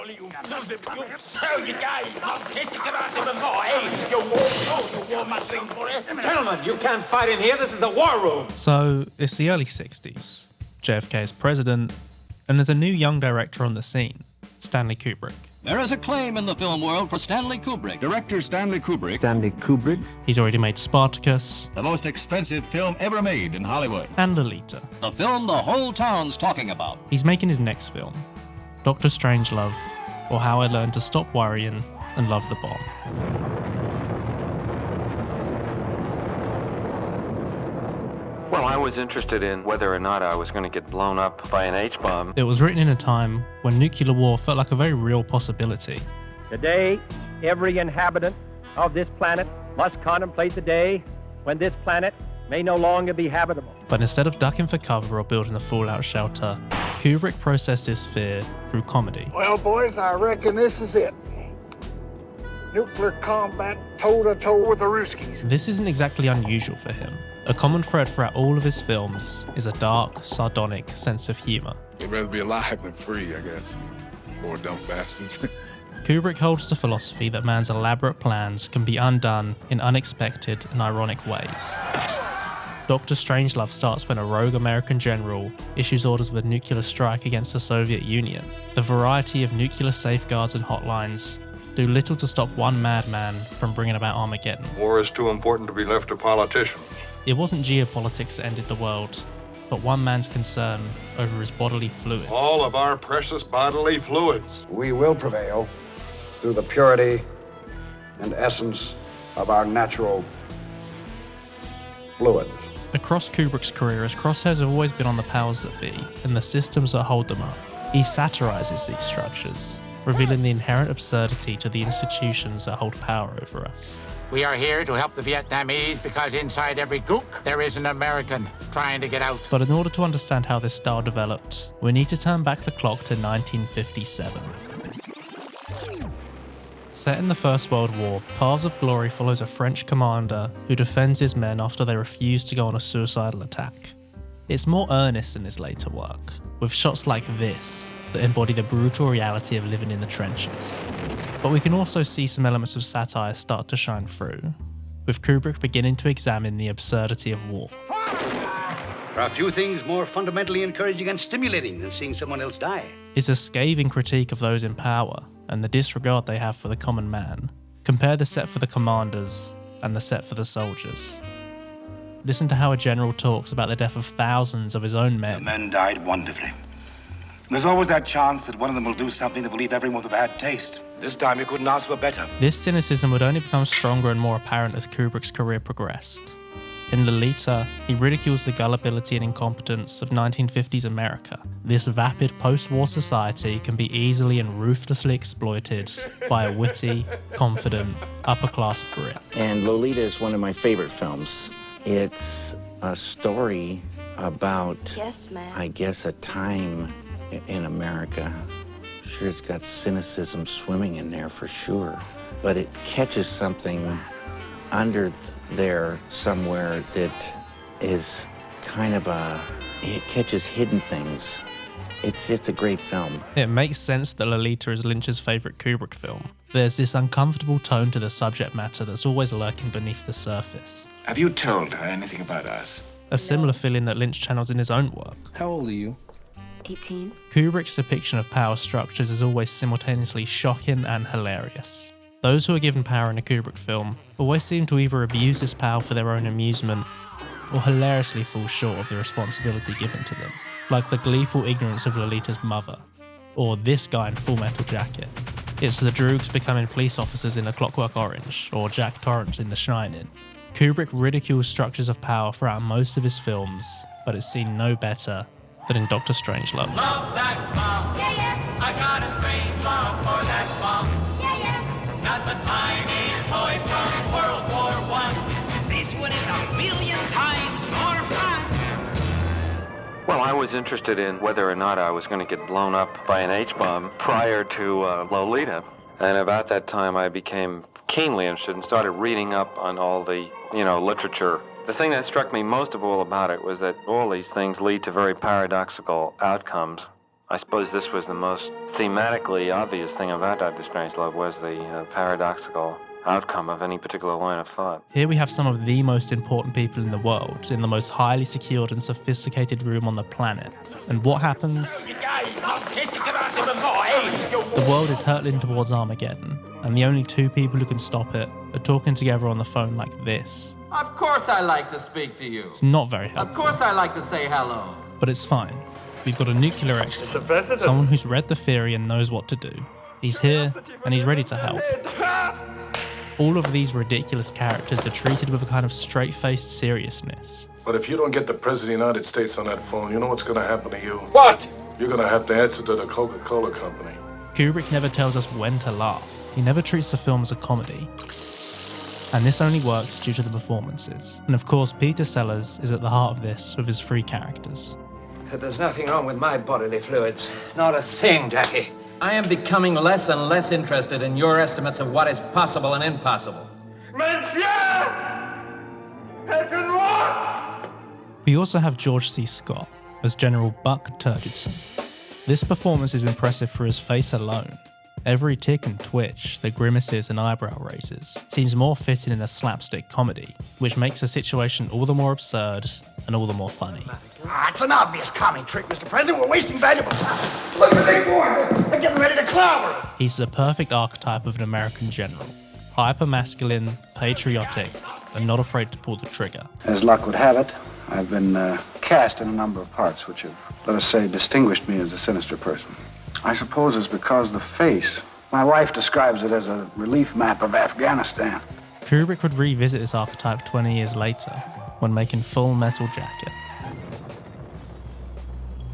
bully, you sons of you. So you guys must taste your grass even more, eh? You war mustering for it. Gentlemen, you can't fight in here. This is the war room. So it's the early 60s. JFK is president, and there's a new young director on the scene, Stanley Kubrick. There is acclaim in the film world for Stanley Kubrick. Director Stanley Kubrick. Stanley Kubrick. He's already made Spartacus. The most expensive film ever made in Hollywood. And Lolita. The film the whole town's talking about. He's making his next film, Dr Strangelove, or How I Learned to Stop Worrying and Love the Bomb. Well, I was interested in whether or not I was going to get blown up by an H-bomb. It was written in a time when nuclear war felt like a very real possibility. Today, every inhabitant of this planet must contemplate the day when this planet may no longer be habitable. But instead of ducking for cover or building a fallout shelter, Kubrick processed this fear through comedy. Well, boys, I reckon this is it. Nuclear combat toe-to-toe with the Ruskies. This isn't exactly unusual for him. A common thread throughout all of his films is a dark, sardonic sense of humour. They'd rather be alive than free, I guess. Poor dumb bastards. Kubrick holds the philosophy that man's elaborate plans can be undone in unexpected and ironic ways. Dr Strangelove starts when a rogue American general issues orders of a nuclear strike against the Soviet Union. The variety of nuclear safeguards and hotlines do little to stop one madman from bringing about Armageddon. War is too important to be left to politicians. It wasn't geopolitics that ended the world, but one man's concern over his bodily fluids. All of our precious bodily fluids. We will prevail through the purity and essence of our natural fluids. Across Kubrick's career, his crosshairs have always been on the powers that be and the systems that hold them up. He satirizes these structures, revealing the inherent absurdity to the institutions that hold power over us. We are here to help the Vietnamese because inside every gook there is an American trying to get out. But in order to understand how this style developed, we need to turn back the clock to 1957. Set in the First World War, Paths of Glory follows a French commander who defends his men after they refuse to go on a suicidal attack. It's more earnest in his later work, with shots like this that embody the brutal reality of living in the trenches. But we can also see some elements of satire start to shine through, with Kubrick beginning to examine the absurdity of war. There are few things more fundamentally encouraging and stimulating than seeing someone else die. It's a scathing critique of those in power and the disregard they have for the common man. Compare the set for the commanders and the set for the soldiers. Listen to how a general talks about the death of thousands of his own men. The men died wonderfully. There's always that chance that one of them will do something that will leave everyone with a bad taste. This time you couldn't ask for better. This cynicism would only become stronger and more apparent as Kubrick's career progressed. In Lolita, he ridicules the gullibility and incompetence of 1950s America. This vapid post-war society can be easily and ruthlessly exploited by a witty, confident, upper-class Brit. And Lolita is one of my favorite films. It's a story about, I guess, a time in America. Sure, it's got cynicism swimming in there for sure, but it catches something under there somewhere that is kind of it catches hidden things. It's a great film. It makes sense that Lolita is Lynch's favourite Kubrick film. There's this uncomfortable tone to the subject matter that's always lurking beneath the surface. Have you told her anything about us? A similar feeling that Lynch channels in his own work. How old are you? 18. Kubrick's depiction of power structures is always simultaneously shocking and hilarious. Those who are given power in a Kubrick film always seem to either abuse this power for their own amusement or hilariously fall short of the responsibility given to them, like the gleeful ignorance of Lolita's mother, or this guy in Full Metal Jacket. It's the Droogs becoming police officers in A Clockwork Orange, or Jack Torrance in The Shining. Kubrick ridicules structures of power throughout most of his films, but it's seen no better than in Dr Strangelove. Love that bomb. Yeah, yeah. I got a strange love for that bomb. Yeah, yeah. Not the tiny toy from World War I. This one is a million times more fun. Well, I was interested in whether or not I was going to get blown up by an H-bomb prior to Lolita. And about that time, I became keenly interested and started reading up on all the, literature. The thing that struck me most of all about it was that all these things lead to very paradoxical outcomes I suppose this was the most thematically obvious thing about Dr. Strangelove was the paradoxical outcome of any particular line of thought. Here we have some of the most important people in the world, in the most highly secured and sophisticated room on the planet. And what happens? The world is hurtling towards Armageddon, and the only two people who can stop it are talking together on the phone like this. Of course I like to speak to you. It's not very helpful. Of course I like to say hello. But it's fine. We've got a nuclear expert, someone who's read the theory and knows what to do. He's here, and he's ready to help. All of these ridiculous characters are treated with a kind of straight-faced seriousness. But if you don't get the President of the United States on that phone, you know what's going to happen to you? What? You're going to have to answer to the Coca-Cola Company. Kubrick never tells us when to laugh. He never treats the film as a comedy. And this only works due to the performances. And of course, Peter Sellers is at the heart of this with his three characters. There's nothing wrong with my bodily fluids. Not a thing, Jackie. I am becoming less and less interested in your estimates of what is possible and impossible. We also have George C. Scott as General Buck Turgidson. This performance is impressive for his face alone. Every tick and twitch, the grimaces and eyebrow raises, seems more fitting in a slapstick comedy, which makes the situation all the more absurd and all the more funny. It's an obvious comic trick, Mr. President. We're wasting valuable time. Look at the big boy. They're getting ready to clobber us. He's the perfect archetype of an American general. Hyper-masculine, patriotic, and not afraid to pull the trigger. As luck would have it, I've been cast in a number of parts which have, let us say, distinguished me as a sinister person. I suppose it's because the face. My wife describes it as a relief map of Afghanistan. Kubrick would revisit this archetype 20 years later when making Full Metal Jacket.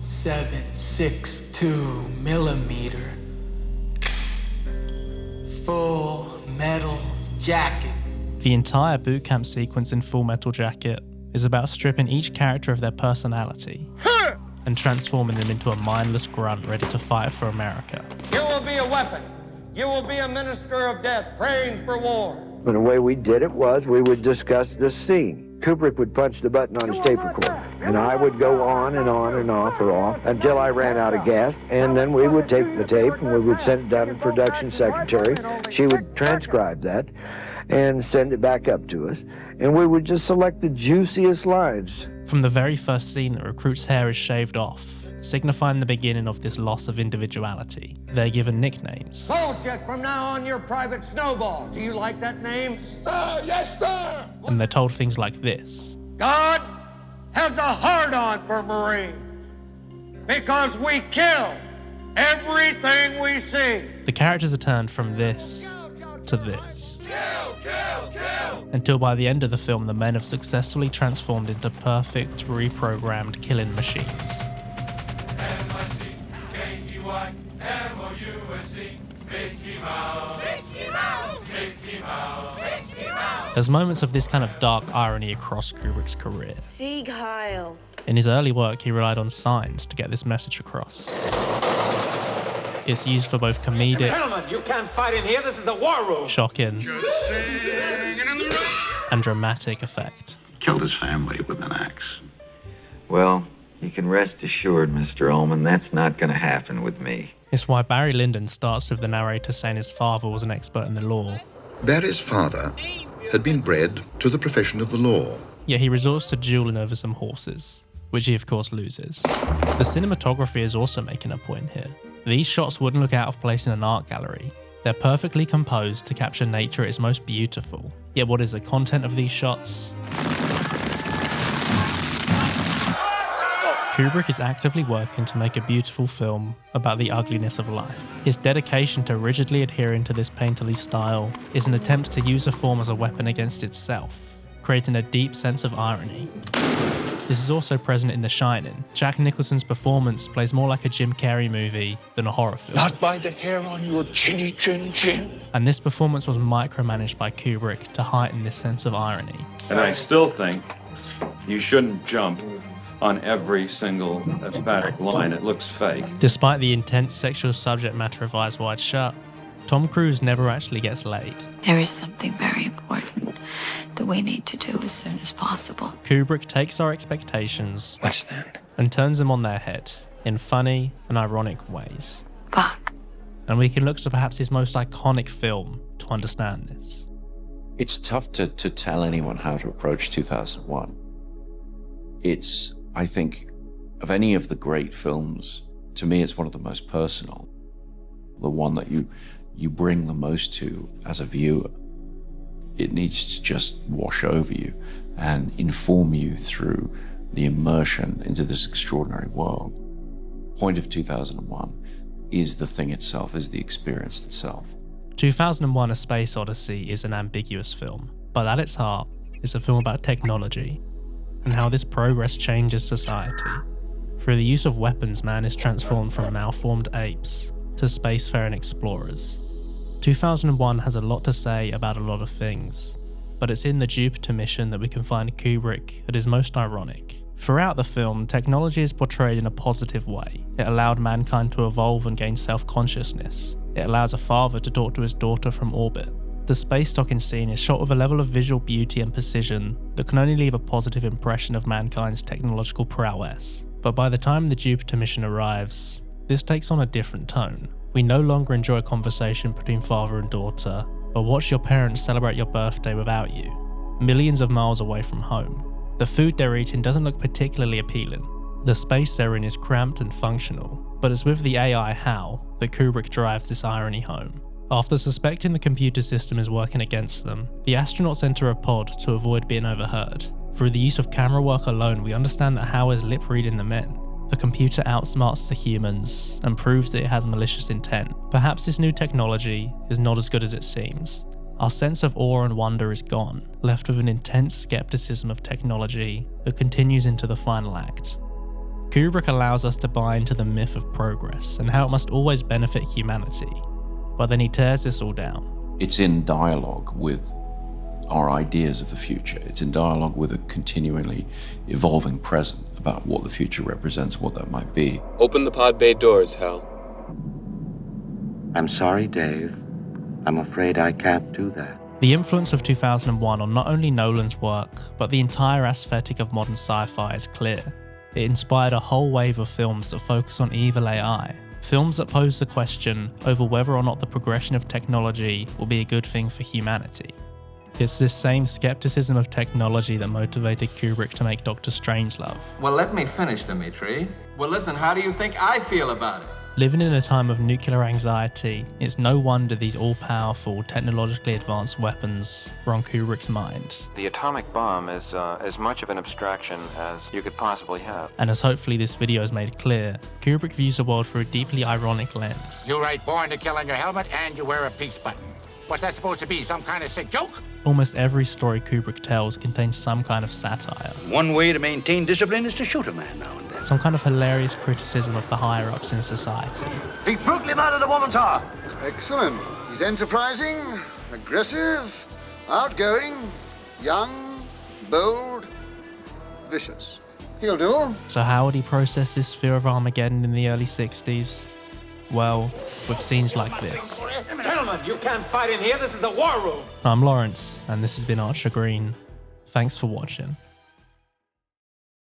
7.62 millimeter. Full Metal Jacket. The entire boot camp sequence in Full Metal Jacket is about stripping each character of their personality and transforming them into a mindless grunt ready to fight for America. You will be a weapon. You will be a minister of death, praying for war. And the way we did it was we would discuss this scene. Kubrick would punch the button on his tape recorder, and I would go on and on and off or off until I ran out of gas, and then we would take the tape and we would send it down to the production secretary. She would transcribe that and send it back up to us, and we would just select the juiciest lines. From the very first scene, the recruit's hair is shaved off, signifying the beginning of this loss of individuality. They're given nicknames. Bullshit, from now on you're Private Snowball. Do you like that name? Yes, sir! And they're told things like this. God has a hard-on for Marine because we kill everything we see. The characters are turned from this to this. Until by the end of the film, the men have successfully transformed into perfect, reprogrammed killing machines. There's moments of this kind of dark irony across Kubrick's career. Sieg Heil. In his early work, he relied on signs to get this message across. It's used for both comedic, Gentlemen, you can't fight in here. This is the war room. shocking, and dramatic effect. Killed his family with an axe. Well, you can rest assured, Mr. Ullman, that's not going to happen with me. It's why Barry Lyndon starts with the narrator saying his father was an expert in the law. Barry's father had been bred to the profession of the law. Yet he resorts to dueling over some horses, which he of course loses. The cinematography is also making a point here. These shots wouldn't look out of place in an art gallery. They're perfectly composed to capture nature at its most beautiful. Yet what is the content of these shots? Kubrick is actively working to make a beautiful film about the ugliness of life. His dedication to rigidly adhering to this painterly style is an attempt to use a form as a weapon against itself, creating a deep sense of irony. This is also present in The Shining. Jack Nicholson's performance plays more like a Jim Carrey movie than a horror film. Not by the hair on your chinny chin chin. And this performance was micromanaged by Kubrick to heighten this sense of irony. And I still think you shouldn't jump on every single emphatic line. It looks fake. Despite the intense sexual subject matter of Eyes Wide Shut, Tom Cruise never actually gets laid. There is something very important that we need to do as soon as possible. Kubrick takes our expectations and turns them on their head in funny and ironic ways. And we can look to perhaps his most iconic film to understand this. It's tough to tell anyone how to approach 2001. It's, I think, of any of the great films, to me it's one of the most personal. The one that you bring the most to as a viewer. It needs to just wash over you and inform you through the immersion into this extraordinary world. Point of 2001 is the thing itself, is the experience itself. 2001: A Space Odyssey is an ambiguous film, but at its heart, it's a film about technology and how this progress changes society. Through the use of weapons, man is transformed from malformed apes to spacefaring explorers. 2001 has a lot to say about a lot of things, but it's in the Jupiter mission that we can find Kubrick at his most ironic. Throughout the film, technology is portrayed in a positive way. It allowed mankind to evolve and gain self-consciousness. It allows a father to talk to his daughter from orbit. The space docking scene is shot with a level of visual beauty and precision that can only leave a positive impression of mankind's technological prowess. But by the time the Jupiter mission arrives, this takes on a different tone. We no longer enjoy a conversation between father and daughter, but watch your parents celebrate your birthday without you, millions of miles away from home. The food they're eating doesn't look particularly appealing. The space they're in is cramped and functional, but it's with the AI HAL that Kubrick drives this irony home. After suspecting the computer system is working against them, the astronauts enter a pod to avoid being overheard. Through the use of camera work alone, we understand that HAL is lip-reading the men. The computer outsmarts the humans and proves that it has malicious intent. Perhaps this new technology is not as good as it seems. Our sense of awe and wonder is gone, left with an intense skepticism of technology that continues into the final act. Kubrick allows us to buy into the myth of progress and how it must always benefit humanity, but then he tears this all down. It's in dialogue with our ideas of the future. It's in dialogue with a continually evolving present about what the future represents, what that might be. Open the pod bay doors, Hal. I'm sorry, Dave. I'm afraid I can't do that. The influence of 2001 on not only Nolan's work, but the entire aesthetic of modern sci-fi is clear. It inspired a whole wave of films that focus on evil AI, films that pose the question over whether or not the progression of technology will be a good thing for humanity. It's this same skepticism of technology that motivated Kubrick to make Dr Strangelove. Well, let me finish, Dimitri. Well, listen, how do you think I feel about it? Living in a time of nuclear anxiety, it's no wonder these all-powerful, technologically advanced weapons were on Kubrick's mind. The atomic bomb is as much of an abstraction as you could possibly have. And as hopefully this video has made clear, Kubrick views the world through a deeply ironic lens. You write born to kill on your helmet and you wear a peace button. What's that supposed to be, some kind of sick joke? Almost every story Kubrick tells contains some kind of satire. One way to maintain discipline is to shoot a man now and then. Some kind of hilarious criticism of the higher-ups in society. He brutally murdered a woman's heart. Excellent. He's enterprising, aggressive, outgoing, young, bold, vicious. He'll do. So how would he process this fear of Armageddon in the early 60s? Well, with scenes like this. Gentlemen, you can't fight in here. This is the war room. I'm Lawrence, and this has been Archer Green. Thanks for watching.